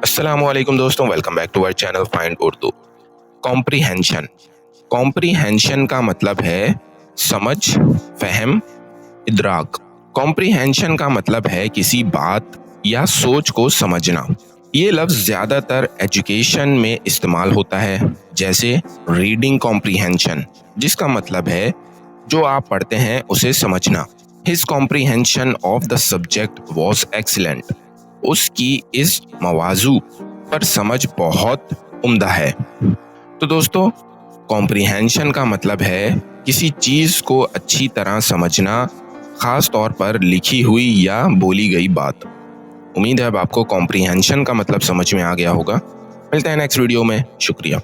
अस्सलामुअलैकुम दोस्तों, welcome back to our channel find Urdu. Comprehension. Comprehension का मतलब है समझ, फहम, इदराक। कॉम्प्रीहेंशन का मतलब है किसी बात या सोच को समझना। ये लफ्ज़ ज़्यादातर एजुकेशन में इस्तेमाल होता है, जैसे रीडिंग कॉम्प्रीहेंशन, जिसका मतलब है जो आप पढ़ते हैं उसे समझना। His comprehension of the subject was excellent. उसकी इस मवाजू पर समझ बहुत उम्दा है। तो दोस्तों, कॉम्प्रीहेंशन का मतलब है किसी चीज़ को अच्छी तरह समझना, ख़ास तौर पर लिखी हुई या बोली गई बात। उम्मीद है अब आपको कॉम्प्रीहेंशन का मतलब समझ में आ गया होगा। मिलते हैं नेक्स्ट वीडियो में। शुक्रिया।